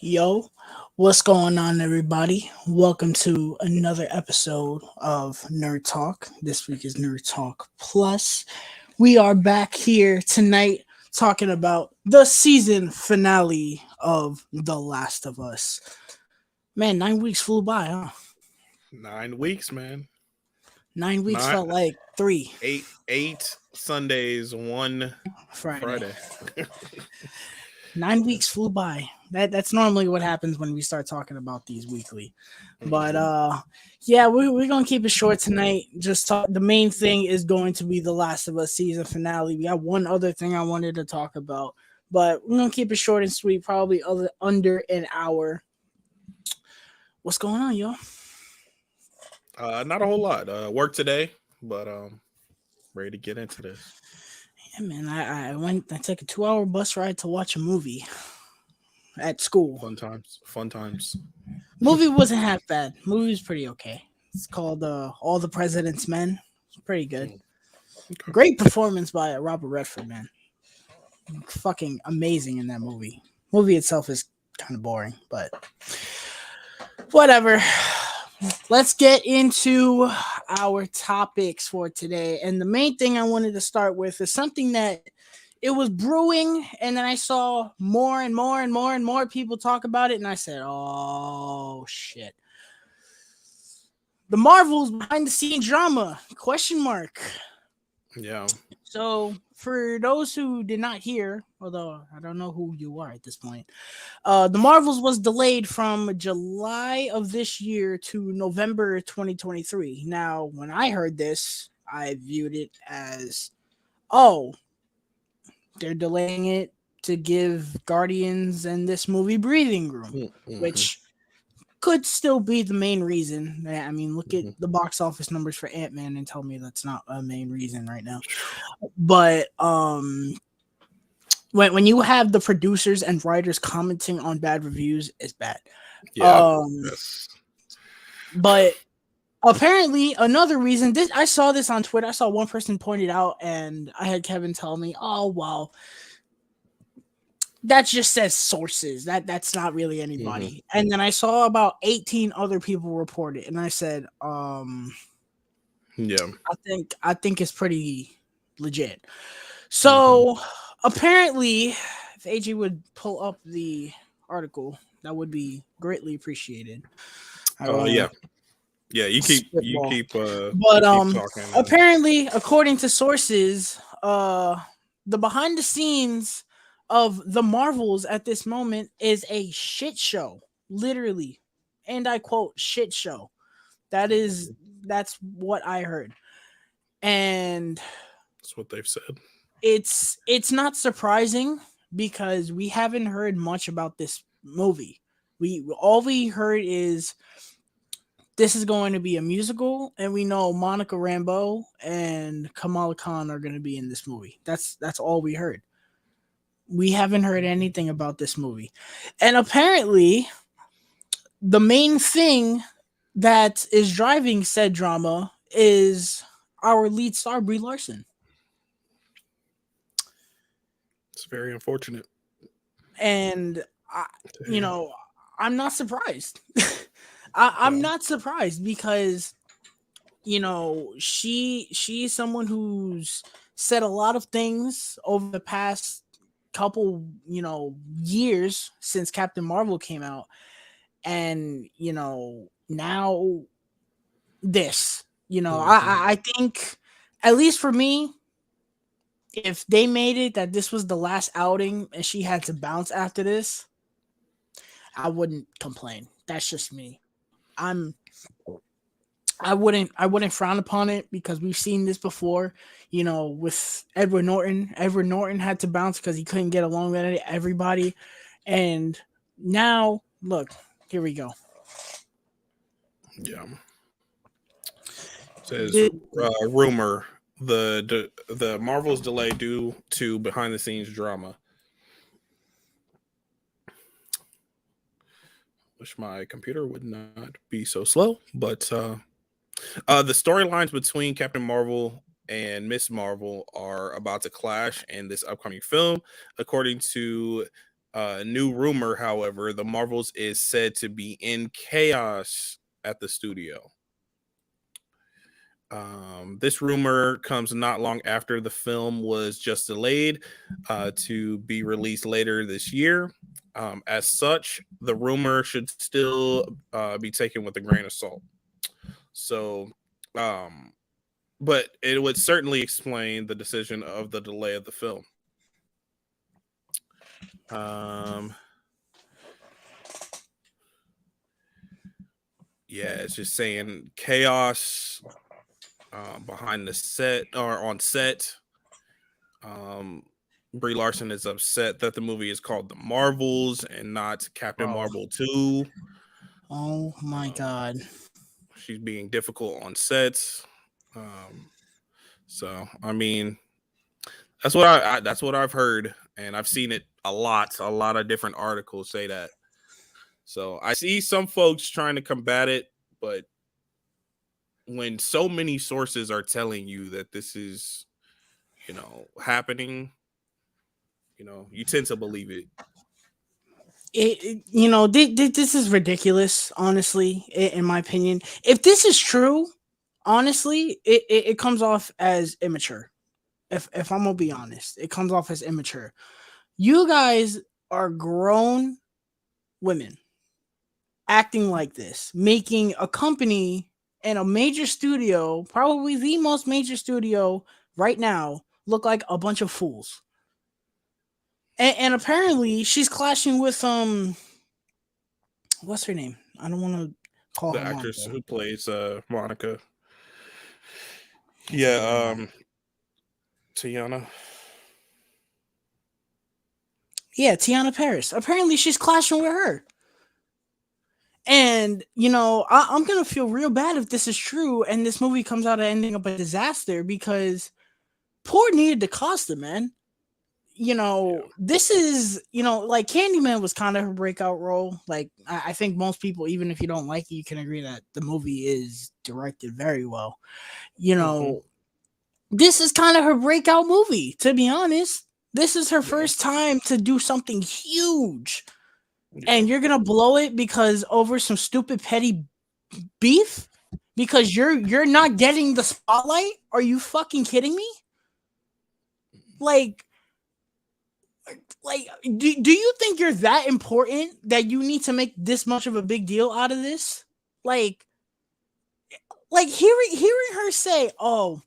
Yo, what's going on, everybody? Welcome to another episode of Nerd Talk. This week is Nerd Talk Plus. We are back here tonight talking about the season finale of The Last of Us. Man, 9 weeks flew by, huh? 9 weeks, man. 9 weeks Nine, felt like three eight Sundays, one Friday. Friday. 9 weeks flew by. That's normally what happens when we start talking about these weekly. But Mhm. yeah, we're gonna keep it short tonight. Just talk. The main thing is going to be the Last of Us season finale. We got one other thing I wanted to talk about, but we're gonna keep it short and sweet. Probably under an hour. What's going on, yo? Not a whole lot. Work today, but ready to get into this. Yeah, man. I went. I took a 2 hour bus ride to watch a movie at school. Fun times. Fun times. Movie wasn't half bad. Movie was pretty okay. It's called All the President's Men. It's pretty good. Mm, okay. Great performance by Robert Redford, man. Fucking amazing in that movie. Movie itself is kind of boring, but whatever. Let's get into our topics for today. And the main thing I wanted to start with is something that it was brewing, and then I saw more and more and more and more people talk about it, and I said, "Oh shit." The Marvels behind the scenes drama? Question mark. Yeah. So, for those who did not hear, although I don't know who you are at this point, the Marvels was delayed from July of this year to November 2023. Now, when I heard this, I viewed it as, oh, they're delaying it to give Guardians and this movie breathing room, Mm-hmm. which could still be the main reason. I mean, look at Hmm. the box office numbers for Ant-Man and tell me that's not a main reason right now. But when you have the producers and writers commenting on bad reviews, it's bad. Yeah. Um That's. but apparently another reason, this I saw this on Twitter. I saw one person point it out, and I had Kevin tell me, "Oh well, that just says sources. That's not really Hmm. anybody." And then I saw about 18 other people report it, and I said, Yeah. I think it's pretty legit. Hmm. So apparently, if AJ would pull up the article, that would be greatly appreciated. I don't want Yeah. to Yeah. You keep. You spitball, keep. but You keep talking. And apparently, according to sources, the behind the scenes of the Marvels at this moment is a shit show, literally, and I quote shit show. That is that's what I heard, and that's what they've said. it's not surprising because we haven't heard much about this movie. We heard is this is going to be a musical, and we know Monica Rambeau and Kamala Khan are going to be in this movie. That's all we heard. We haven't heard anything about this movie, and apparently the main thing that is driving said drama is our lead star Brie Larson, It's very unfortunate. and I, To you hear. know, I'm not surprised. I'm Yeah. not surprised because she's someone who's said a lot of things over the past couple years since Captain Marvel came out, and now this. Hmm. I think, at least for me, if they made it that this was the last outing and she had to bounce after this, I wouldn't complain. That's just me. I'm I wouldn't frown upon it because we've seen this before, with Edward Norton. Edward Norton had to bounce because he couldn't get along with everybody. And now look, here we go. Yeah. Says The, rumor the Marvel's delay due to behind the scenes drama. Wish my computer would not be so slow, but the storylines between Captain Marvel and Miss Marvel are about to clash in this upcoming film, according to New rumor, however, the Marvels is said to be in chaos at the studio. This rumor comes not long after the film was just delayed to be released later this year. As such, the rumor should still be taken with a grain of salt. So, um, but it would certainly explain the decision of the delay of the film. Um, yeah, it's just saying chaos behind the set or on set. Um, Brie Larson is upset that the movie is called The Marvels and not Captain Bro. Marvel 2. Oh my Um, god. she's being difficult on sets. Um, so I mean, that's what I've heard, and I've seen it a lot of different articles say that. So I see some folks trying to combat it, but when so many sources are telling you that this is, happening, you tend to believe it. This is ridiculous, honestly, in my opinion. If this is true, honestly, it comes off as immature. If I'm gonna be honest, it comes off as immature. You guys are grown women acting like this, making a company and a major studio, probably the most major studio right now, look like a bunch of fools. And apparently she's clashing with what's her name? I don't want to call The her actress Monica. who plays Monica, I forget her yeah, name. Tiana. Yeah, Tiana Paris. Apparently she's clashing with her. And I'm gonna feel real bad if this is true and this movie comes out ending up a disaster because poor Nia DaCosta, man. Yeah. This is, like Candyman was kind of her breakout role. Like, I think most people, even if you don't like it, you can agree that the movie is directed very well. You Hmm. know, this is kind of her breakout movie, to be honest. This is her Yeah. first time to do something huge. Yeah. And you're gonna blow it because over some stupid petty beef? Because you're not getting the spotlight? Are you fucking kidding me? Like like do you think you're that important that you need to make this much of a big deal out of this? Like hearing her say, "Oh,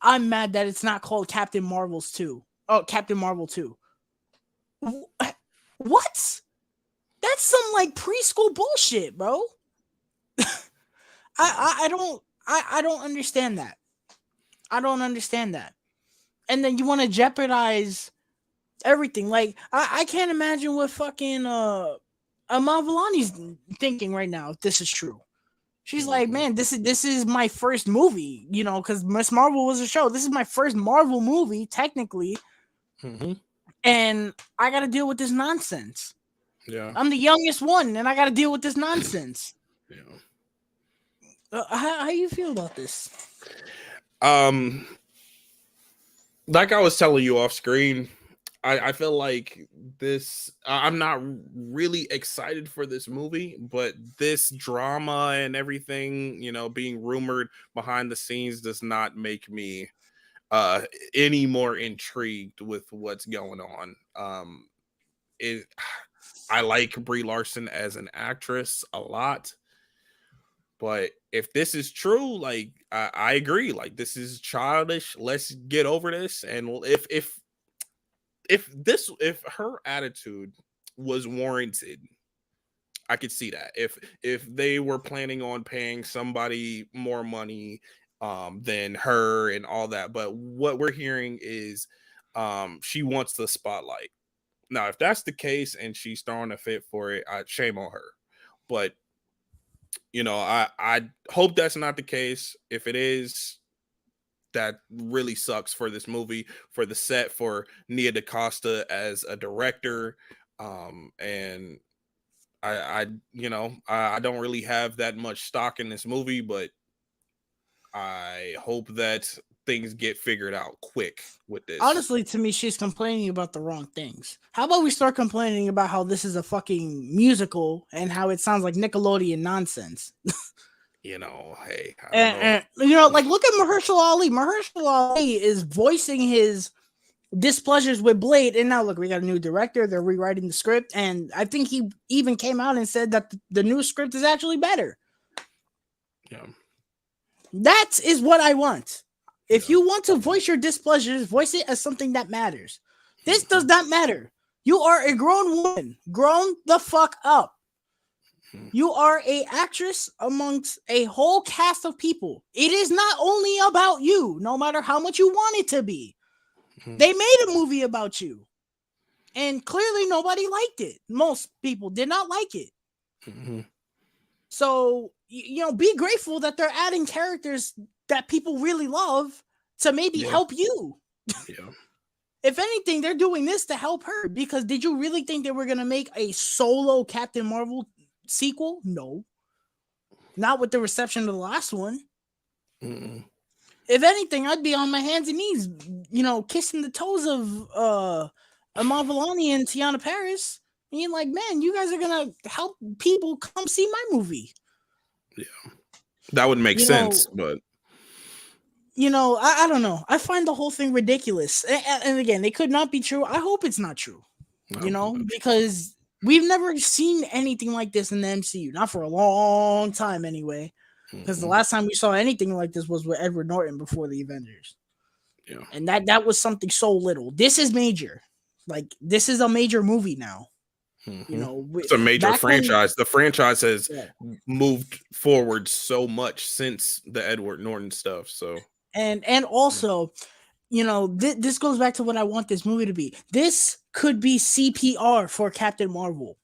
I'm mad that it's not called Captain Marvel's 2." Oh, Captain Marvel 2. What? That's some like preschool bullshit, bro. Yeah. I don't understand that. I don't understand that. And then you want to jeopardize everything. Like I can't imagine what fucking Mavalani's thinking right now if this is true. She's like, Hmm. man, this is my first movie, because Miss Marvel was a show. This is my first Marvel movie, technically, Hmm. and I got to deal with this nonsense. Yeah. I'm the youngest one, and I got to deal with this nonsense. Yeah. How you feel about this? Um, like I was telling you off screen, I feel like I'm not really excited for this movie, but this drama and everything, being rumored behind the scenes does not make me uh any more intrigued with what's going on. It I like Brie Larson as an actress a lot, but if this is true, like I agree, like this is childish. Let's get over this. And if her attitude was warranted, I could see that. If they were planning on paying somebody more money than her and all that, but what we're hearing is she wants the spotlight. Now, if that's the case and she's throwing a fit for it, shame on her. But I hope that's not the case. If it is, that really sucks for this movie, for the set, for Nia DaCosta as a director. And I don't really have that much stock in this movie, but I hope that things get figured out quick with this. Honestly, to me, she's complaining about the wrong things. How about we start complaining about how this is a fucking musical and how it sounds like Nickelodeon nonsense? Hey, I don't know. And like look at Mahershala Ali. Mahershala Ali is voicing his displeasures with Blade, and now look, we got a new director. They're rewriting the script, and I think he even came out and said that the new script is actually better. Yeah. That is what I want. If Yeah. you want to voice your displeasures, voice it as something that matters. This does not matter. You are a grown woman. Grown the fuck up. You are a actress amongst a whole cast of people. It is not only about you, no matter how much you want it to be. They made a movie about you. And clearly nobody liked it. Most people did not like it. So, be grateful that they're adding characters that people really love to maybe help you. Yeah. If anything, they're doing this to help her, because did you really think they were going to make a solo Captain Marvel sequel? No. Not with the reception of the last one. If anything, I'd be on my hands and knees, kissing the toes of Amal Vellani and Tiana Paris. Being like, man, you guys are going to help people come see my movie. Yeah. That would make sense, but... I don't know. I find the whole thing ridiculous. And again, it could not be true. I hope it's not true. Because we've never seen anything like this in the MCU. Not for a long time, anyway. Because the last time we saw anything like this was with Edward Norton before the Avengers. Yeah. And that was something so little. This is major. Like, this is a major movie now. It's a major franchise. The franchise has moved forward so much since the Edward Norton stuff. So... And also, this goes back to what I want this movie to be. This could be CPR for Captain Marvel.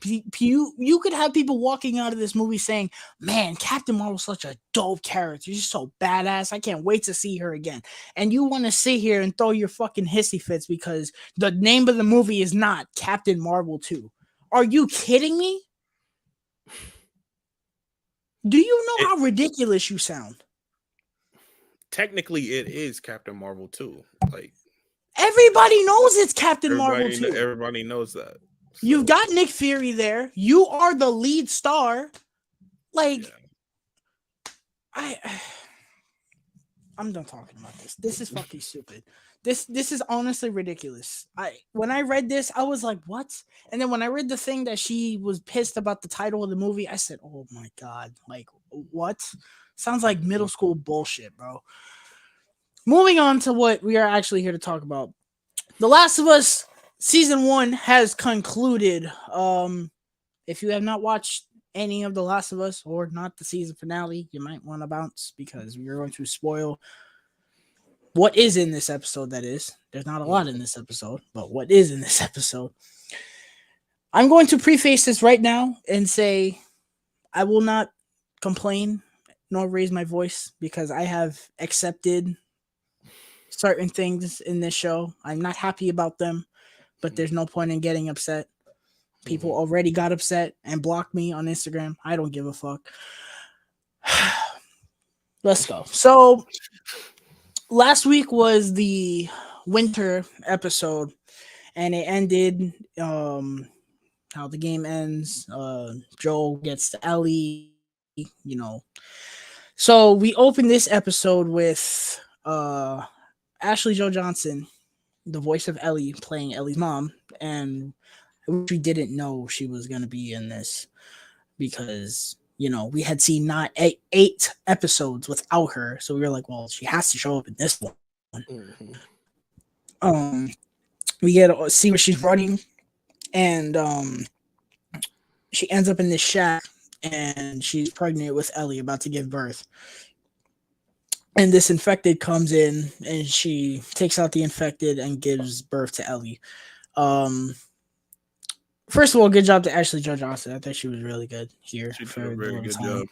You could have people walking out of this movie saying, man, Captain Marvel's such a dope character. She's so badass. I can't wait to see her again. And you want to sit here and throw your fucking hissy fits because the name of the movie is not Captain Marvel 2. Are you kidding me? Do you know how ridiculous you sound? Technically, it is Captain Marvel 2. Like, everybody knows it's Captain Marvel 2. Everybody knows that. So. You've got Nick Fury there. You are the lead star. Like, I'm done talking about this. This is fucking stupid. This is honestly ridiculous. When I read this, I was like, what? And then when I read the thing that she was pissed about the title of the movie, I said, oh my God, like, what? Sounds like middle school bullshit, bro. Moving on to what we are actually here to talk about. The Last of Us Season 1 has concluded. If you have not watched any of The Last of Us or not the season finale, you might want to bounce because we are going to spoil what is in this episode, that is. There's not a lot in this episode, but what is in this episode. I'm going to preface this right now and say I will not complain nor raise my voice because I have accepted certain things in this show. I'm not happy about them, but there's no point in getting upset. People already got upset and blocked me on Instagram. I don't give a fuck. Let's go. So last week was the winter episode and it ended how the game ends. Joel gets to Ellie, So we opened this episode with Ashley Joe Johnson, the voice of Ellie, playing Ellie's mom, and we didn't know she was going to be in this because, we had seen not eight episodes without her. So we were like, well, she has to show up in this one. We get to see where she's running, and she ends up in this shack, and she's pregnant with Ellie, about to give birth. And this infected comes in, and she takes out the infected and gives birth to Ellie. First of all, good job to Ashley Joe Johnson. I think she was really good here. She did a very good job.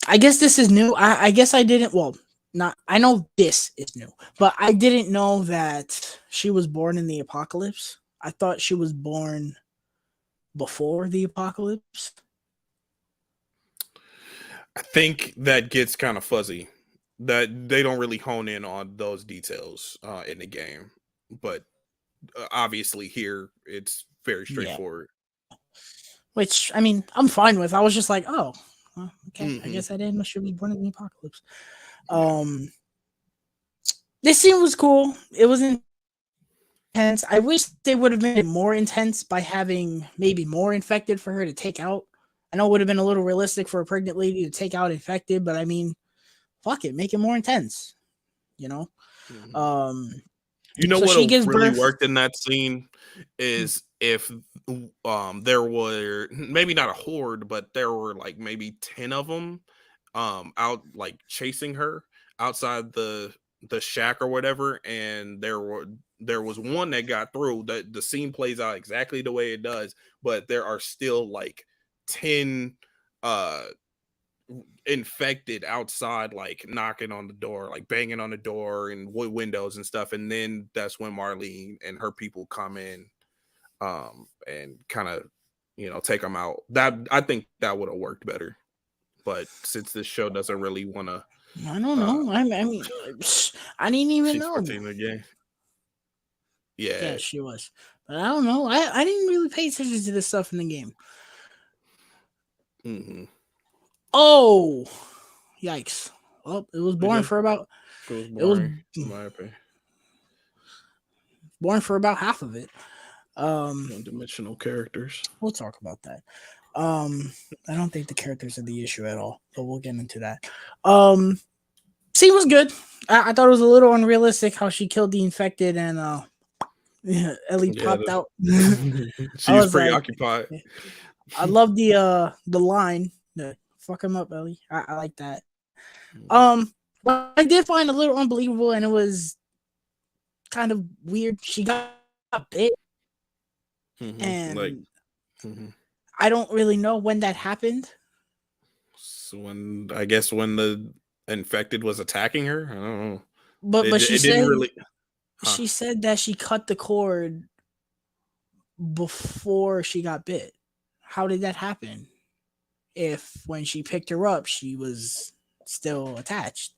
I guess this is new. I guess I didn't. Well, not. I know this is new, but I didn't know that she was born in the apocalypse. I thought she was born before the apocalypse. I think that gets kind of fuzzy. that they don't really hone in on those details in the game, but obviously here it's very Yeah. straightforward. Which, I mean, I'm fine with. I was just like, oh, well, okay. I Hmm. guess I didn't know she'd be born in the apocalypse. Yeah. Um, this scene was cool. It was intense. I wish they would have made it more intense by having maybe more infected for her to take out. I know it would have been a little realistic for a pregnant lady to take out infected, but I mean, fuck it, make it more intense. You know. Hmm. Um, You know so she what gives really birth. worked in that scene is if there were maybe not a horde, but there were like maybe 10 of them out like chasing her outside the shack or whatever, and there was one that got through. The scene plays out exactly the way it does, but there are still like 10 uh infected outside, like knocking on the door, like banging on the door and windows and stuff. And then that's when Marlene and her people come in and kind of, take them out. That I think that would have worked better. But since this show doesn't really want to I don't uh know. I mean, I didn't even she's know. 14 again. Yeah, Yeah. she was. But I don't know. I didn't really pay attention to this stuff in the game. Hmm. Oh, yikes. Well, it was It born is. for about It was it was boring, in my opinion. born for about half of it. One-dimensional characters. We'll talk about that. Um, I don't think the characters are the issue at all, but we'll get into that. Um, scene was good. I thought it was a little unrealistic how she killed the infected and yeah, Ellie Yeah, popped out. I she was was like, preoccupied. I love the line. The fuck him up, Ellie. I like that. What I did find a little unbelievable, and it was kind of weird. She got bit, Like, and mhm. I don't really know when that happened. So when I guess when the infected was attacking her, I don't know. But It didn't really, huh? she said that she cut the cord before she got bit. How did that happen? If when she picked her up, she was still attached.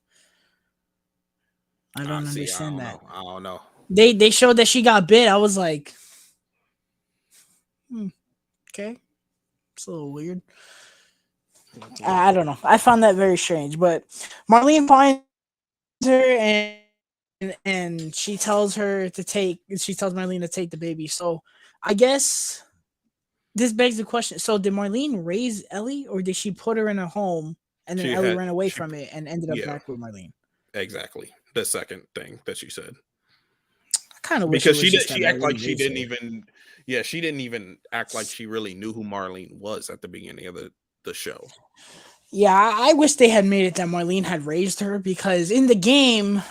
I I don't see. I understand don't that. know. I don't know. They showed that she got bit. I was like, hmm, okay, it's a little weird. Mhm. I don't know. I found that very strange. But Marlene finds her and she tells her to take. She tells Marlene to take the baby. So I guess this begs the question. So did Marlene raise Ellie, or did she put her in a home and then She Ellie had ran away she, from it and ended up yeah, back with Marlene? exactly. The second thing that she said, I kind of wish it because was just that she act like Marlene she raised didn't her. even, yeah, she didn't even act like she really knew who Marlene was at the beginning of the show. Yeah, I wish they had made it that Marlene had raised her because in the game,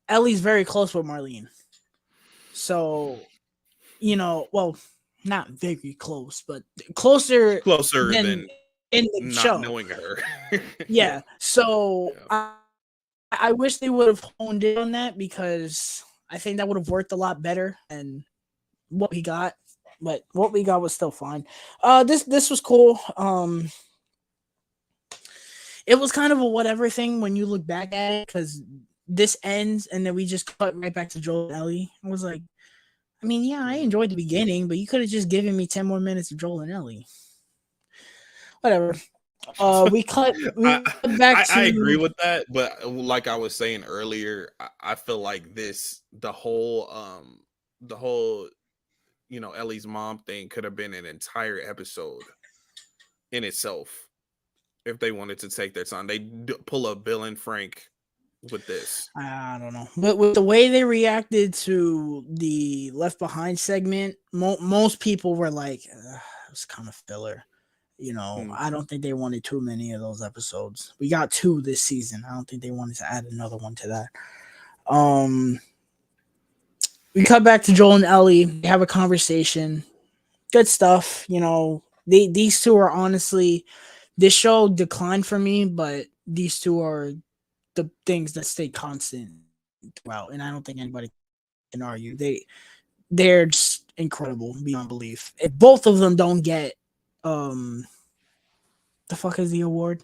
Ellie's very close with Marlene. So, well, not very close, but closer Closer than than in the not show. knowing her. Yeah, Yeah. So yeah. I wish they would have honed in on that because I think that would have worked a lot better than what we got. But what we got was still fine. This was cool. It was kind of a whatever thing when you look back at it because this ends and then we just cut right back to Joel and Ellie. I was like, I mean, yeah, I Mhm. enjoyed the beginning, but you could have just given me 10 more minutes of Joel and Ellie. Whatever. We I, cut back I agree to with that, but like I was saying earlier, I feel like the whole Ellie's mom thing could have been an entire episode in itself if they wanted to take their time. They pull up Bill and Frank with this. I don't know, but with the way they reacted to the Left Behind segment, most people were like, "It was kind of filler." Hmm. I don't think they wanted too many of those episodes. We got two this season. I don't think they wanted to add another one to that. Um, we cut back to Joel and Ellie. They have a conversation. Good stuff. These two are honestly, this show declined for me, but these two are the things that stay constant throughout, and I don't think anybody can argue. They're just incredible beyond belief. If both of them don't get the fuck is the award?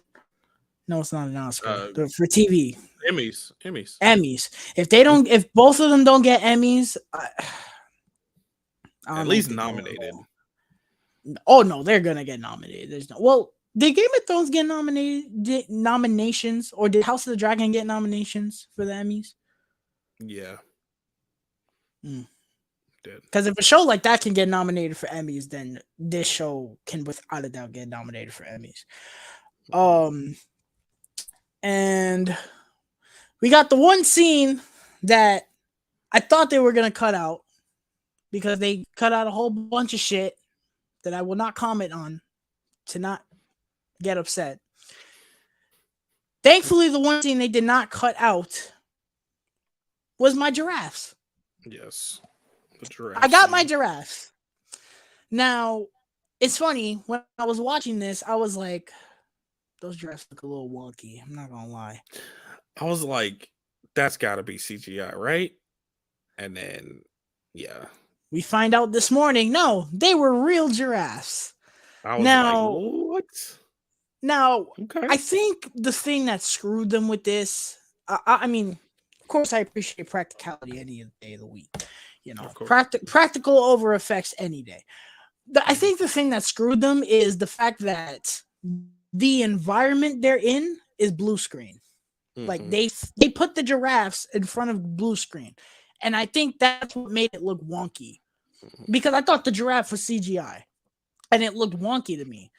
No, it's not an Oscar. Uh, For TV. Emmys. Emmys. If they don't, if both of them don't get Emmys, I At don't know least what they're doing nominated. wrong. Oh no, they're gonna get nominated. There's no. Well, did Game of Thrones get nominated? Did nominations, or did House of the Dragon get nominations for the Emmys? Yeah, Mm. did. Because if a show like that can get nominated for Emmys, then this show can without a doubt get nominated for Emmys. Um, and we got the one scene that I thought they were gonna cut out because they cut out a whole bunch of shit that I will not comment on to not get upset. Thankfully, the one scene they did not cut out was my giraffes. Yes, the I giraffe got my scene. giraffes. Now, it's funny, when I was watching this, I was like, those giraffes look a little wonky. I'm not gonna lie. I was like, that's got to be CGI, right? And then, yeah, We find out this morning, no, they were real giraffes. I was like, Now, what? now, Okay. I think the thing that screwed them with this, I mean, of course, I appreciate practicality any day of the week. You know, Of course. practical over effects any day. I Mhm. think the thing that screwed them is the fact that the environment they're in is blue screen. Like Mhm. they put the giraffes in front of blue screen, and I think that's what made it look wonky. Mhm. Because I thought the giraffe was CGI, and it looked wonky to me.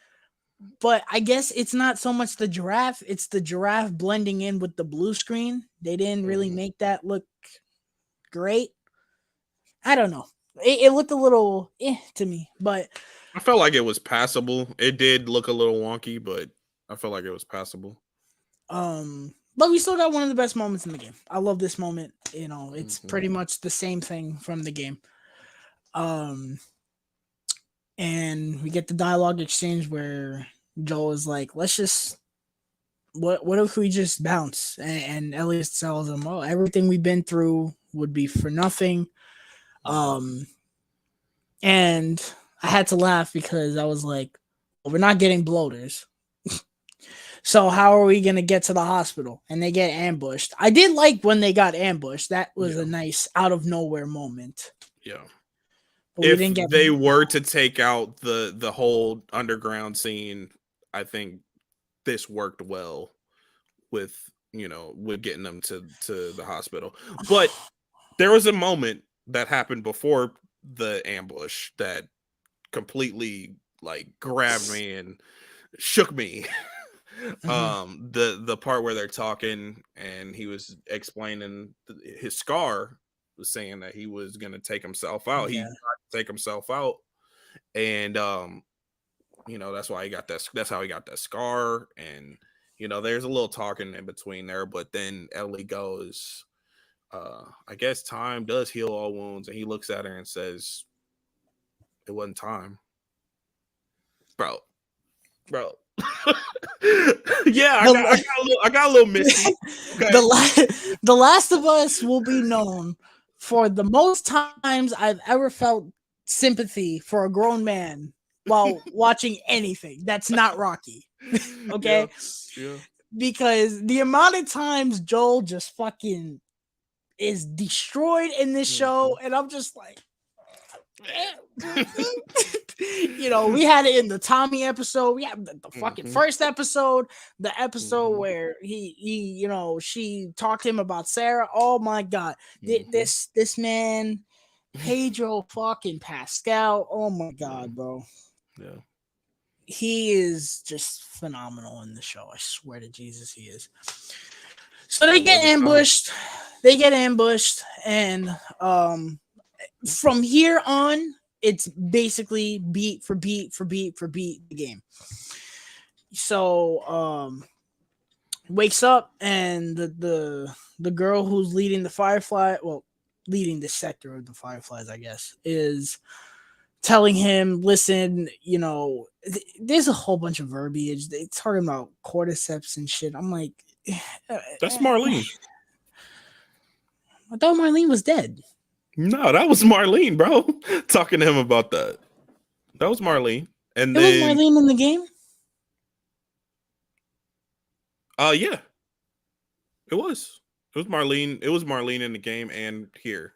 But I guess it's not so much the giraffe; it's the giraffe blending in with the blue screen. They didn't really Mhm. make that look great. I don't know. It looked a little to me, but I felt like it was passable. It did look a little wonky, but I felt like it was passable. but we still got one of the best moments in the game. I love this moment. You know, it's Mhm. pretty much the same thing from the game. Um, and we get the dialogue exchange where Joel is like, "Let's just what if we just bounce?" And Elliot tells him, "Oh, everything we've been through would be for nothing." Mhm. Um, and I had to laugh because I was like, well, "We're not getting bloaters." So how are we gonna get to the hospital? And they get ambushed. I did like when they got ambushed. That was a Yeah. nice out of nowhere moment. Yeah. But we If didn't get. they were to take out the whole underground scene, I think this worked well with, with getting them to the hospital. But there was a moment that happened before the ambush that completely like grabbed me and shook me. Mhm. The part where they're talking and he was explaining his scar, was saying that he was going to take himself out. He Yeah. tried to take himself out, and that's why he got that, that's how he got that scar. And there's a little talking in between there, but then Ellie goes, I guess time does heal all wounds, and he looks at her and says, it wasn't time, bro. Yeah, I got, I The, got a little, I got a little misty. Okay. the Last of Us will be known for the most times I've ever felt sympathy for a grown man while watching anything that's not Rocky. Yeah, Okay? yeah. Because the amount of times Joel just fucking is destroyed in this Mhm. show, and I'm just like, we had it in the Tommy episode. We had the fucking Mhm. first episode, the episode Mhm. where she talked to him about Sarah. Oh my god, Mhm. this man, Pedro fucking Pascal. Oh my Yeah. god, bro, Yeah. he is just phenomenal in the show. I swear to Jesus, he is. So they It get wasn't time. ambushed. They get ambushed, and from here on, it's basically beat for beat for beat for beat the game. So wakes up and the girl who's leading the Firefly, well, leading the sector of the Fireflies, I guess, is telling him, listen, there's a whole bunch of verbiage. They talking about cordyceps and shit. I'm like, That's Marlene. I thought Marlene was dead. No, that was Marlene, bro. Talking to him about that. That was Marlene. And It was then, Marlene in the game. yeah, It was. It was Marlene. It was Marlene in the game and here.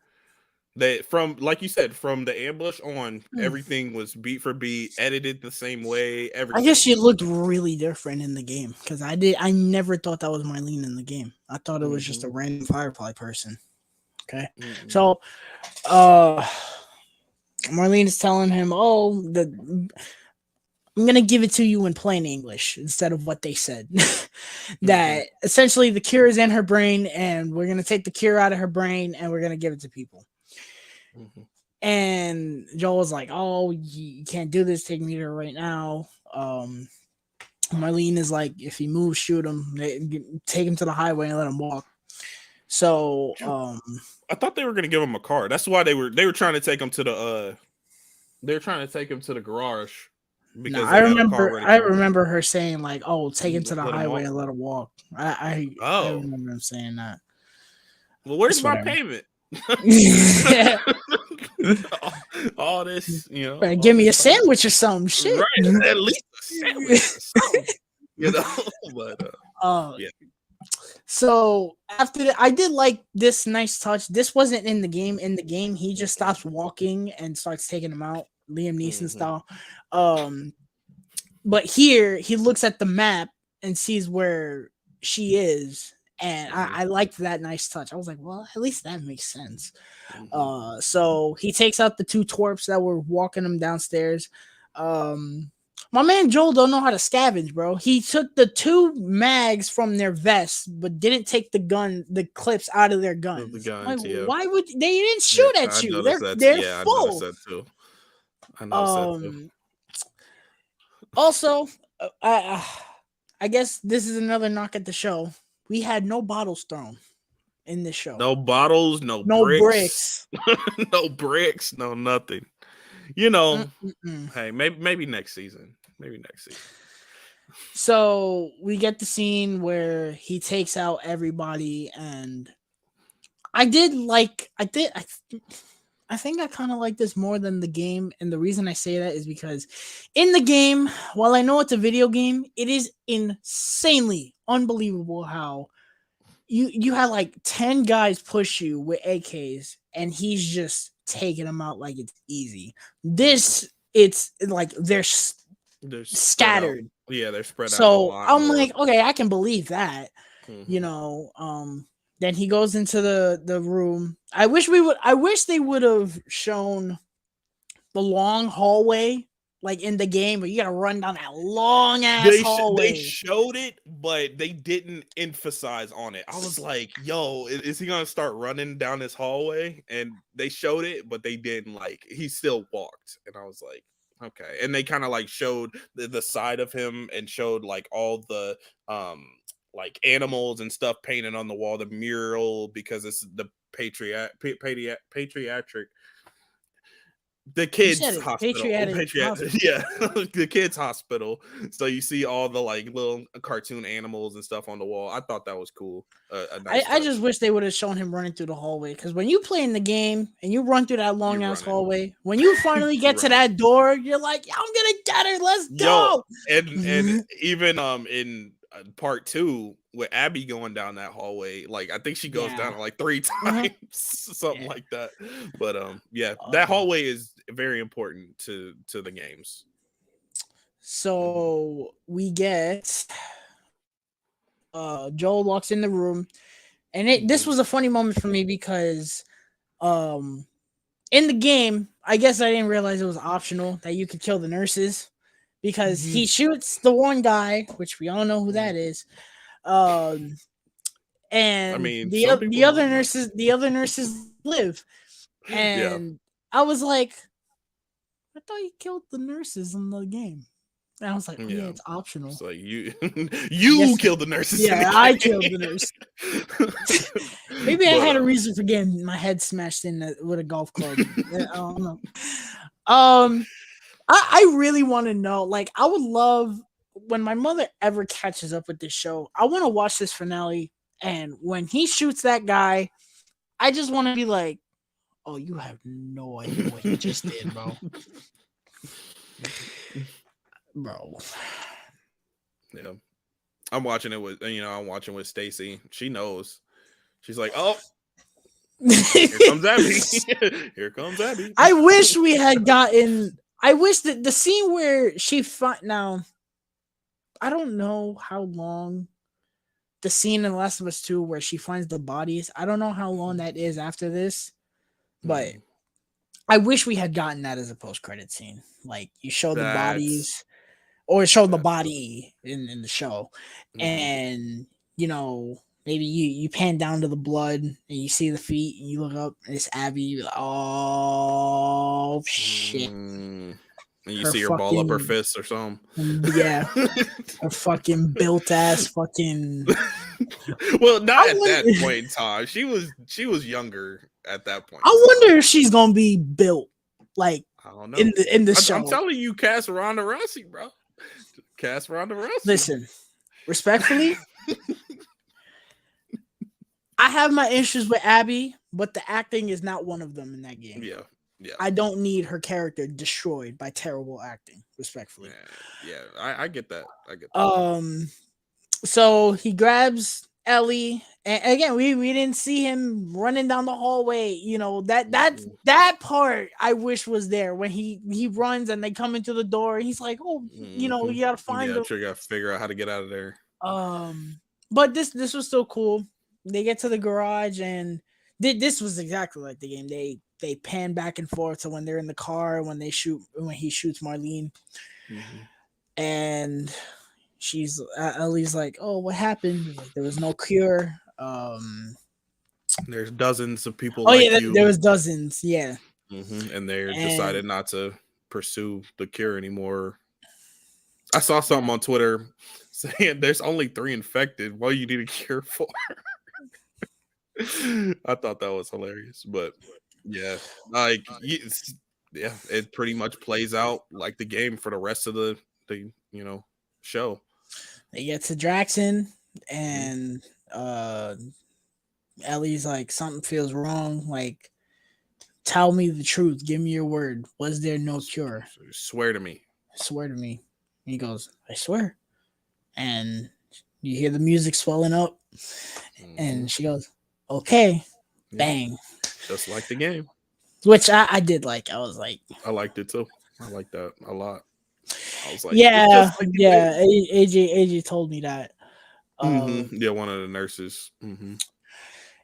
That from like you said, from the ambush on, Hmm. everything was beat for beat, edited the same way, I guess everything. she looked really different in the game because I never thought that was Marlene in the game. I thought it was just a Mm-hmm. random Firefly person. Okay, Mm-mm. so uh, Marlene is telling him, "Oh, I'm gonna give it to you in plain English instead of what they said." Mm-hmm. That essentially the cure is in her brain, and we're gonna take the cure out of her brain, and we're gonna give it to people. Mm-hmm. And Joel was like, "Oh, you can't do this. Take me to her right now." Marlene is like, "If he moves, shoot him. Take him to the highway and let him walk." So, I thought they were gonna give him a car. That's why they were trying to take him to the they were trying to take him to the garage no, because they had a car ready I for him. remember her saying like, "Oh, take him to the Let him highway walk. and let him walk." I Oh, remember him saying that. well, where's It's my whatever. payment? all this, Better all give me this a time. sandwich or something. Shit. Right, at least a sandwich or something, you know. But uh, yeah. so after that, I did like this nice touch. This wasn't in the game. In the game, he just stops walking and starts taking him out, Liam Neeson Hmm. style. Um, but here he looks at the map and sees where she is, and Hmm. I liked that nice touch. I was like, well, at least that makes sense. Hmm. So he takes out the two twerps that were walking him downstairs. Um, my man Joel don't know how to scavenge, bro. He took the two mags from their vests, but didn't take the clips out of their The guns. I'm like, guns, yeah. why would they didn't Yeah, shoot at I you? noticed that. They're Yeah, I noticed full. that too. I noticed that too. Um, Also, I guess this is another knock at the show. We had no bottles thrown in this show. No bottles, no No bricks, bricks. no bricks, no nothing. You know, Mm-mm-mm. hey, maybe next season. Maybe next season. So we get the scene where he takes out everybody, and I did like. I think I kind of like this more than the game, and the reason I say that is because in the game, while I know it's a video game, it is insanely unbelievable how you had like 10 guys push you with AKs, and he's just taking them out like it's easy. This it's like they're They're spread out. scattered. Yeah, they're spread out a So lot I'm more. like, okay, I can believe that. you Hmm. know then he goes into the room. I wish they would have shown the long hallway like in the game, but you gotta run down that long ass They hallway. showed it, but they didn't emphasize on it. I was like, "Yo, is he gonna start running down this hallway?" And they showed it, but they didn't like. He still walked, and I was like, "Okay." And they kind of like showed the side of him and showed like all the um like animals and stuff painted on the wall, the mural because it's the patriotic the You said kids it, hospital. patriotic hospital. Yeah, the kids hospital. So you see all the like little cartoon animals and stuff on the wall. I thought that was cool. A nice I just touch. wish they would have shown him running through the hallway, because when you play in the game and you run through that long You're ass running. hallway, when you finally You're get to running. that door, you're like, "Yeah, I'm gonna get her. Let's Yo, go." and even in part two with Abby going down that hallway, like I think she goes Yeah. down it like three Uh-huh. times, something Yeah. like that. But yeah, that Um, hallway is very important to the games. Mhm. so we get Joel walks in the room, and this Mhm. was a funny moment for me because um in the game, I guess I didn't realize it was optional that you could kill the nurses, because Mhm. he shoots the one guy, which we all know who that Mhm. is. Um I and mean, some people might not. the other nurses live. Yeah. And I was like, I thought you killed the nurses in the game. And I was like, oh yeah, Yeah. it's optional. So you I you guess, killed the nurses in yeah, I killed the nurse. the game. Maybe I But had a reason for getting my head smashed in with a golf club. I don't know. Um, I really want to know. Like, I would love when my mother ever catches up with this show. I want to watch this finale, and when he shoots that guy, I just want to be like, "Oh, you have no idea what he just did, bro." Bro. yeah. I'm watching it with I'm watching with Stacy. She knows. She's like, oh, here comes Abby. Here comes Abby. I wish we had gotten. I wish that the scene where she now. I don't know how long the scene in Last of Us 2 where she finds the bodies. I don't know how long that is after this, but I wish we had gotten that as a post-credit scene. Like you show the bodies or show the body in the show. And maybe you pan down to the blood and you see the feet and you look up and it's Abby. Like, oh shit. And you see her ball up her fist or something. Yeah. Her fucking built ass fucking. Well, not at that point in time. She was younger at that point. I wonder if she's gonna be built like I don't know in the show. I'm telling you, cast Ronda Rousey, bro. Cast Ronda Rousey. Listen, respectfully, I have my issues with Abby, but the acting is not one of them in that game. Yeah. I don't need her character destroyed by terrible acting, respectfully. Yeah, I get that. So he grabs Ellie, and again, we didn't see him running down the hallway. That part I wish was there when he runs and they come into the door. And he's like, oh, you gotta find them. You gotta figure out how to get out of there. But this was still cool. They get to the garage and this was exactly like the game. They pan back and forth to when they're in the car when he shoots Marlene, and Ellie's like, oh, what happened? Like, there was no cure. There's dozens of people. There was dozens. Yeah, and they decided not to pursue the cure anymore. I saw something on Twitter saying there's only 3 infected. What do you need a cure for? I thought that was hilarious, but yeah, it pretty much plays out like the game for the rest of the show. They get to Draxon and Ellie's like, something feels wrong. Like, tell me the truth. Give me your word. Was there no cure? Swear to me. Swear to me. And he goes, I swear. And you hear the music swelling up, and she goes, okay. Bang. Just like the game. Which I did like. I was like, I liked it too. I liked that a lot. I was like, AJ told me that. Yeah, one of the nurses. And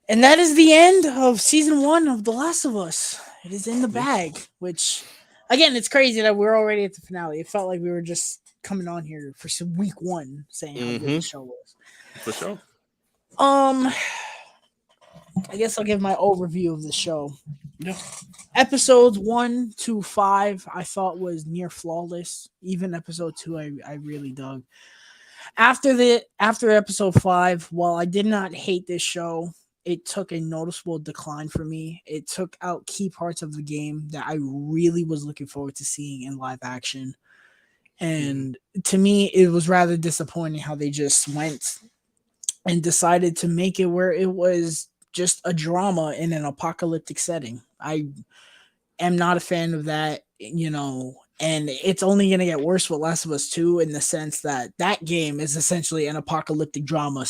that is the end of season 1 of The Last of Us. It is in the bag, which again, it's crazy that we're already at the finale. It felt like we were just coming on here for week 1 saying how good the show was. For sure. I guess I'll give my overview of the show. Yeah. Episodes 1 to 5 I thought was near flawless. Even episode 2 I really dug. After episode 5, while I did not hate this show, it took a noticeable decline for me. It took out key parts of the game that I really was looking forward to seeing in live action. And to me, it was rather disappointing how they just went and decided to make it where it was just a drama in an apocalyptic setting. I am not a fan of that, and it's only going to get worse with Last of Us 2 in the sense that game is essentially an apocalyptic drama,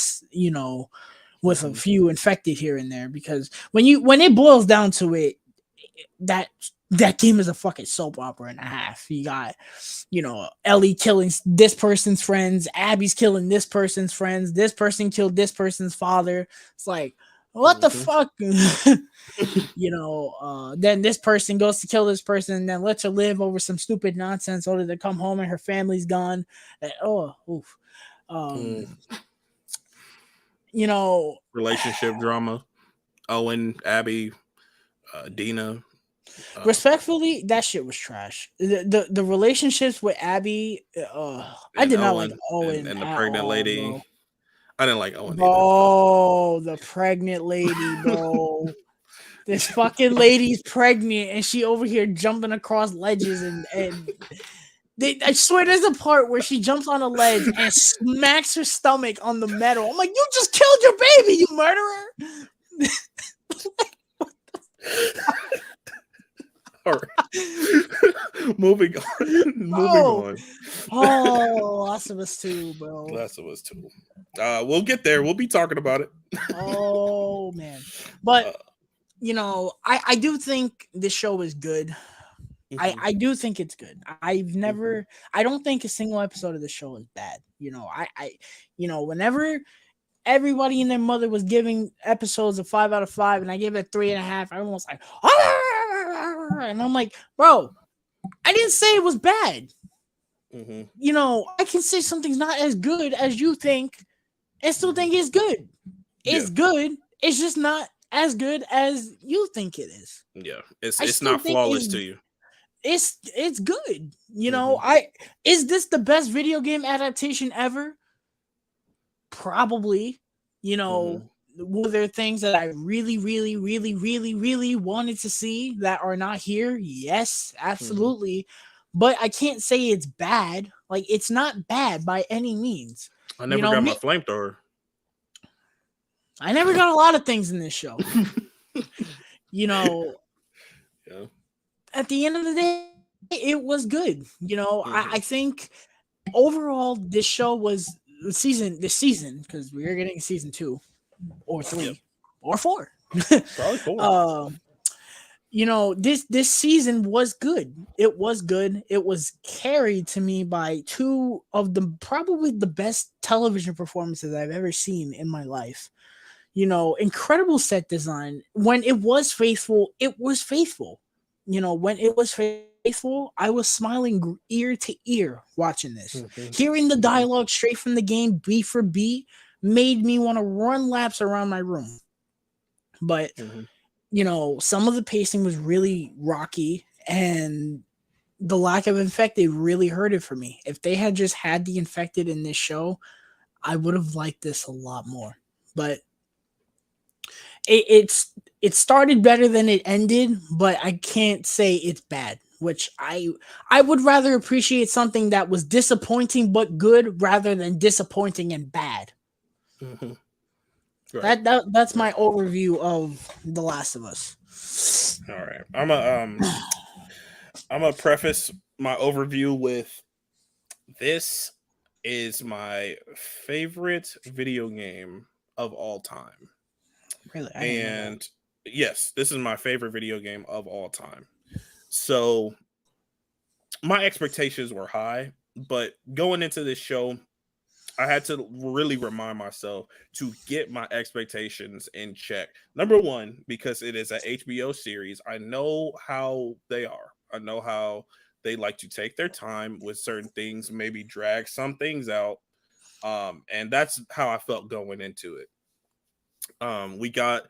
with a few infected here and there, because when it boils down to it, that game is a fucking soap opera and a half. You got, Ellie killing this person's friends, Abby's killing this person's friends, this person killed this person's father. It's like, what the fuck? Then this person goes to kill this person and then lets her live over some stupid nonsense only to come home and her family's gone. Relationship drama. Owen, Abby, Dina. Respectfully, that shit was trash. The relationships with Abby, I did not like Owen and the pregnant lady. Bro. I didn't like Owen. Oh, the pregnant lady, bro. This fucking lady's pregnant and she over here jumping across ledges and I swear there's a part where she jumps on a ledge and smacks her stomach on the metal. I'm like, you just killed your baby, you murderer. All right. Moving on. Oh, Last of Us 2, bro. Last of Us 2. We'll get there. We'll be talking about it. Oh man. But uh, I do think this show is good. mhm, I do think it's good. mhm, I don't think a single episode of the show is bad. Whenever everybody and their mother was giving episodes a 5 out of 5, and I gave it a 3.5, everyone was like, "Ah!" And I'm like, bro, I didn't say it was bad. mhm. I can say something's not as good as you think and still Mhm. think it's good. Yeah, It's good. It's just not as good as you think it is. yeah. It's I it's still not think flawless to you. it's good. Hmm. I Is this the best video game adaptation ever? Probably. You know, Hmm. were there things that I really, really, really, really, really wanted to see that are not here? Yes, Hmm. absolutely. But I can't say it's bad. Like, it's not bad by any means. I You never know, got my me, flamethrower. I never got a lot of things in this show. You know, Yeah. at the end of the day, it was good. I Hmm. think overall this show was this season, because we are getting season 2 or Yep. 3 or 4. Probably 4. uh, this season was good. It was good. It was carried to me by two of the probably the best television performances I've ever seen in my life. Incredible set design. When it was faithful, it was faithful. When it was faithful, I was smiling ear to ear watching this. Hmm. Hearing the Hmm. dialogue straight from the game, beat for beat, made me want to run laps around my room. But, Hmm. some of the pacing was really rocky, and the lack of infected really hurt it for me. If they had just had the infected in this show, I would have liked this a lot more. But it started better than it ended, but I can't say it's bad. Which I would rather appreciate something that was disappointing but good rather than disappointing and bad. Hmm. Right. That's Right. my overview of The Last of Us. All right. I'm a preface my overview with this is my favorite video game of all time. Really, I didn't know that. And yes, this is my favorite video game of all time. So my expectations were high, but going into this show, I had to really remind myself to get my expectations in check. Number one, because it is an HBO series, I know how they are. I know how they like to take their time with certain things, maybe drag some things out. And that's how I felt going into it. We got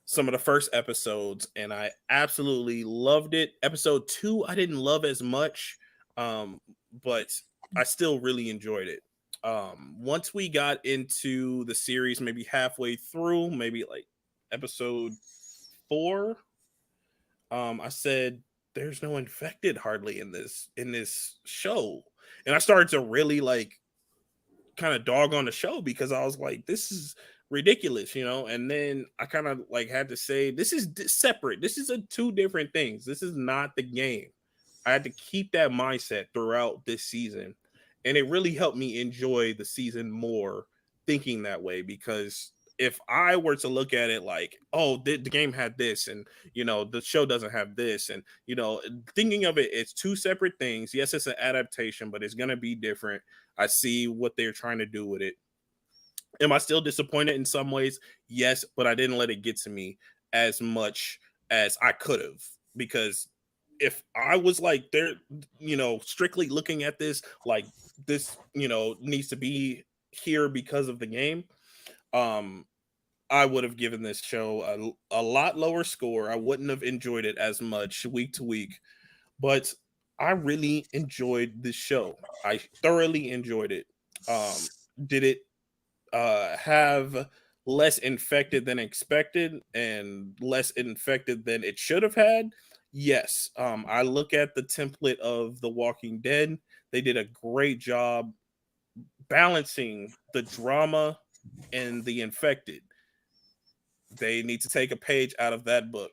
some of the first episodes, and I absolutely loved it. Episode 2, I didn't love as much, but I still really enjoyed it. Once we got into the series, maybe halfway through, maybe like episode 4, I said, "There's no infected hardly in this show," and I started to really like kind of dog on the show because I was like, this is ridiculous. And then I kind of like had to say, this is separate. This is two different things. This is not the game. I had to keep that mindset throughout this season. And it really helped me enjoy the season more thinking that way because if I were to look at it like, oh, the game had this and, the show doesn't have this. And, thinking of it, it's two separate things. Yes, it's an adaptation, but it's going to be different. I see what they're trying to do with it. Am I still disappointed in some ways? Yes, but I didn't let it get to me as much as I could have because if I was like they're strictly looking at this like this needs to be here because of the game, um I would have given this show a lot lower score. I wouldn't have enjoyed it as much week to week, but I really enjoyed this show. I thoroughly enjoyed it. Did it have less infected than expected and less infected than it should have had? Yes. I look at the template of The Walking Dead. They did a great job balancing the drama and the infected. They need to take a page out of that book.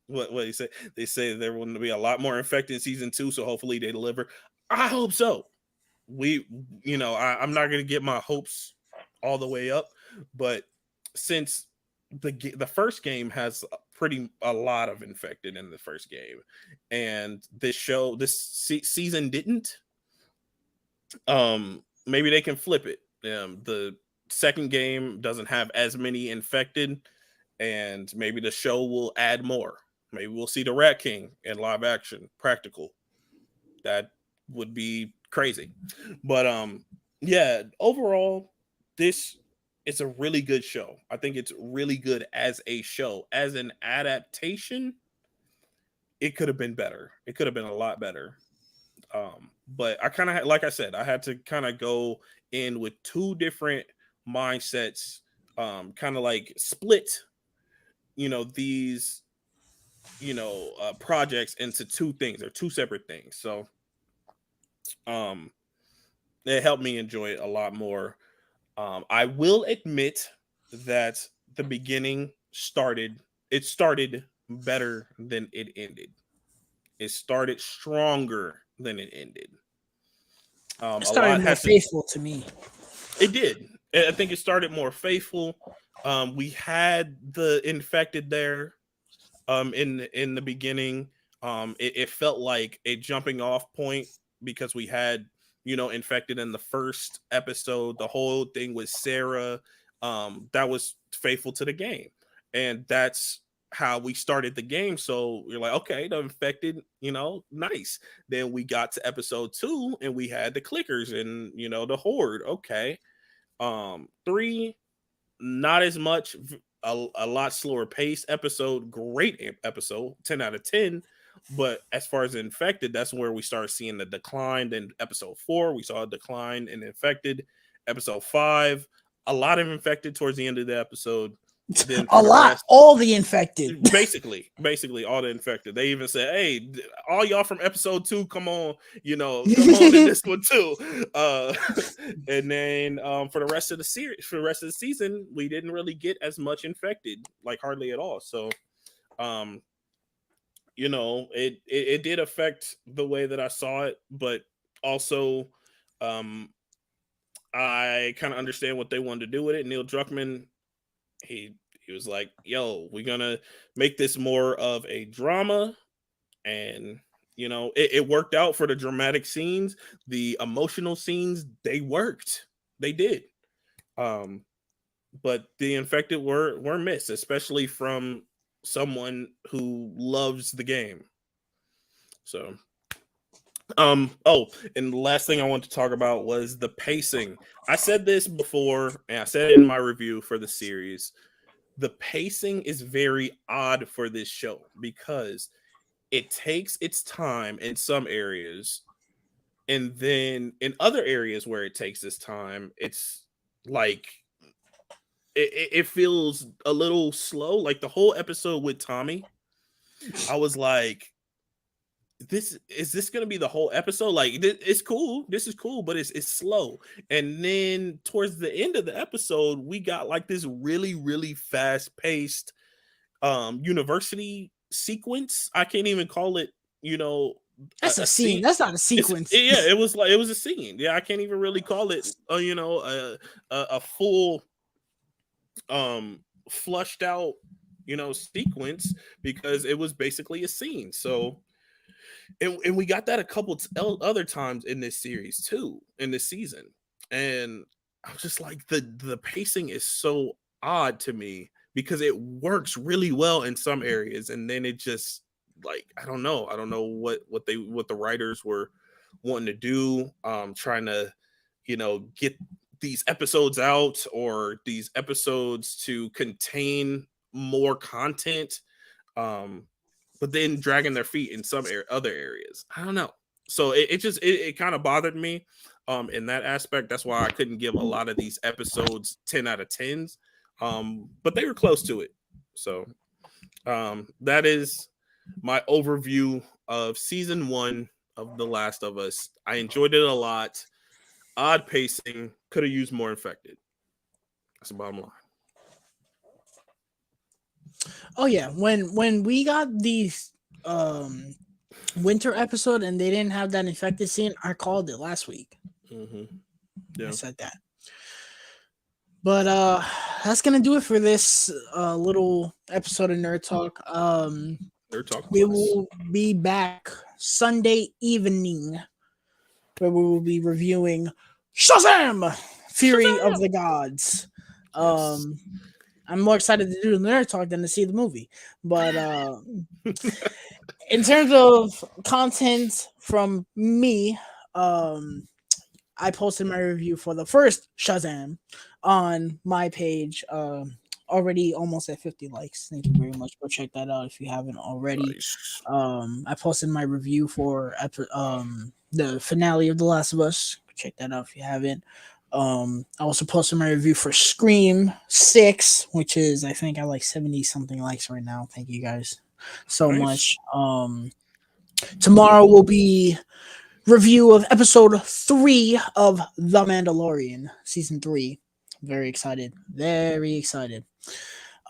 What do you say? They say there will be a lot more infected in season 2, so hopefully they deliver. I hope so. I'm not going to get my hopes all the way up, but since the first game has a lot of infected in the first game, and this season didn't, maybe they can flip it. The second game doesn't have as many infected, and maybe the show will add more. Maybe we'll see the Rat King in live action, practical. That would be crazy. But yeah, overall, this it's a really good show. I think it's really good as a show. As an adaptation, it could have been better. It could have been a lot better. But I kind of, like I said, I had to kind of go in with two different mindsets, kind of like split, these, projects into two things or two separate things. So, um, it helped me enjoy it a lot more. I will admit that the beginning started better than it ended. It started stronger than it ended. It A started lot more has to. faithful to me. It did. I think it started more faithful. We had the infected there. In the beginning, it felt like a jumping off point because we had infected in the first episode. The whole thing with Sarah, that was faithful to the game, and that's how we started the game. So you're like, okay, the infected, nice. Then we got to episode 2 and we had the clickers and the horde. Okay. 3, not as much, a lot slower pace episode. Great episode, 10 out of 10. But as far as infected, that's where we start seeing the decline. Then episode 4, we saw a decline in infected. Episode 5, a lot of infected towards the end of the episode. Then for A the lot, rest, all the infected. basically all the infected. They even said, hey, all y'all from episode 2, come on, come on in this one too. And then for the rest of the series, for the rest of the season, we didn't really get as much infected, like hardly at all. So um it did affect the way that I saw it, but also um I kind of understand what they wanted to do with it. Neil Druckmann, he he was like, yo, we're gonna make this more of a drama. And it worked out for the dramatic scenes. The emotional scenes, they worked. They did. um but the infected were missed, especially from someone who loves the game. So oh, and the last thing I want to talk about was the pacing. I said this before and I said it in my review for the series. The pacing is very odd for this show because it takes its time in some areas, and then in other areas where it takes its time, it's like it feels a little slow. Like the whole episode with Tommy, I was like, this gonna be the whole episode? Like it's cool, this is cool, but it's slow. And then towards the end of the episode, we got like this really really fast paced university sequence. I can't even call it, That's a a scene. scene. That's not a sequence. Yeah, it was like it was a scene. Yeah, I can't even really call it a full flushed out sequence, because it was basically a scene. So and we got that a couple other times in this series too, in this season. And I was just like, the pacing is so odd to me because it works really well in some areas, and then it just, like, I don't know what the writers were wanting to do, trying to get these episodes out, or these episodes to contain more content, um but then dragging their feet in some other areas. I don't know. So it kind of bothered me in that aspect. That's why I couldn't give a lot of these episodes 10 out of 10s. But they were close to it. So that is my overview of season 1 of The Last of Us. I enjoyed it a lot. Odd pacing, could have used more infected. That's the bottom line. Oh yeah, when we got these winter episode and they didn't have that infected scene, I called it last week. Mm-hmm. I Yeah. said that. But that's gonna do it for this little episode of Nerd Talk. Nerd Talk We Plus. will be back Sunday evening where we will be reviewing Shazam! Fury of Shazam! the Gods. Yes. Um, I'm more excited to do the Nerd Talk than to see the movie. But in terms of content from me, um, I posted my review for the first Shazam on my page. Already almost at 50 likes. Thank you very much. Go check that out if you haven't already. Nice. I posted my review for the finale of The Last of Us. Check that out if you haven't. I also posted my review for Scream 6, which is I think I like 70 something likes right now. Thank you guys so Nice. much. Tomorrow will be review of episode 3 of The Mandalorian, season 3. Very excited. Very excited.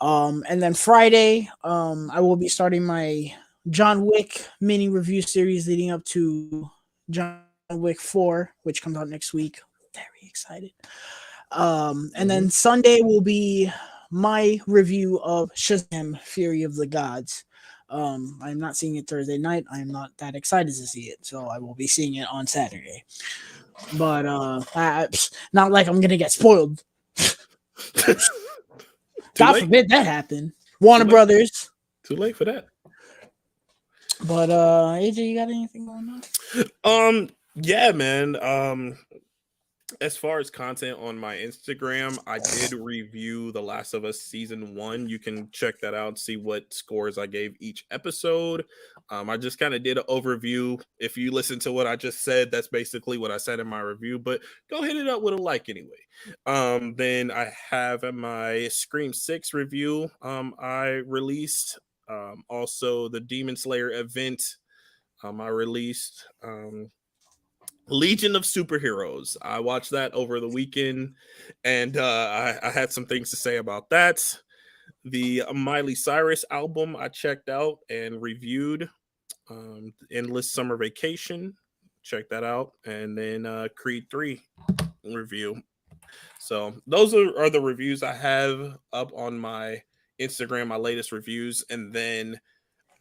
And then Friday, I will be starting my John Wick mini review series leading up to John Wick 4, which comes out next week. Very excited. And then Mhm. Sunday will be my review of Shazam Fury of the Gods. I'm not seeing it Thursday night. I'm not that excited to see it, so I will be seeing it on Saturday. But not like I'm gonna get spoiled. Too God late. forbid that happen. Too Warner late. Brothers. Too late for that. But AJ, you got anything going on? Yeah, man. As far as content on my Instagram, I did review The Last of Us season 1. You can check that out, see what scores I gave each episode. I just kind of did an overview. If you listen to what I just said, that's basically what I said in my review, but go hit it up with a like anyway. Then I have my Scream 6 review. I released also the Demon Slayer event. I released Legion of Superheroes. I watched that over the weekend, and I had some things to say about that. The Miley Cyrus album I checked out and reviewed. Endless Summer Vacation, check that out, and then Creed 3 review. So those are the reviews I have up on my Instagram, my latest reviews, and then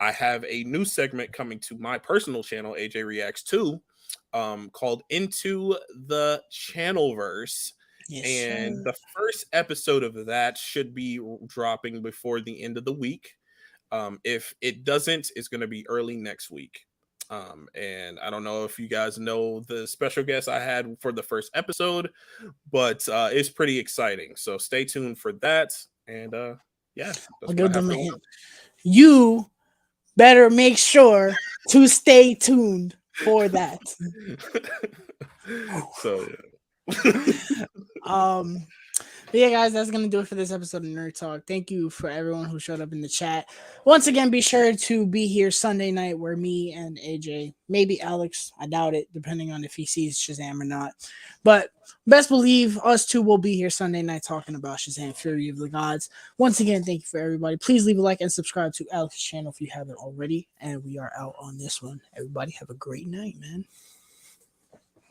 I have a new segment coming to my personal channel, AJ Reacts 2, called Into the Channelverse. Yes, And sir. the first episode of that should be dropping before the end of the week. If it doesn't, it's going to be early next week. And I don't know if you guys know the special guest I had for the first episode, but it's pretty exciting. So stay tuned for that. And yeah, I'll that's what I give have them for a now. hint. You better make sure to stay tuned for that. So yeah. um But yeah, guys, that's gonna do it for this episode of Nerd Talk. Thank you for everyone who showed up in the chat. Once again, be sure to be here Sunday night where me and AJ, maybe Alex, I doubt it, depending on if he sees Shazam or not. But best believe us two will be here Sunday night talking about Shazam Fury of the Gods. Once again, thank you for everybody. Please leave a like and subscribe to Alex's channel if you haven't already. And we are out on this one. Everybody have a great night, man.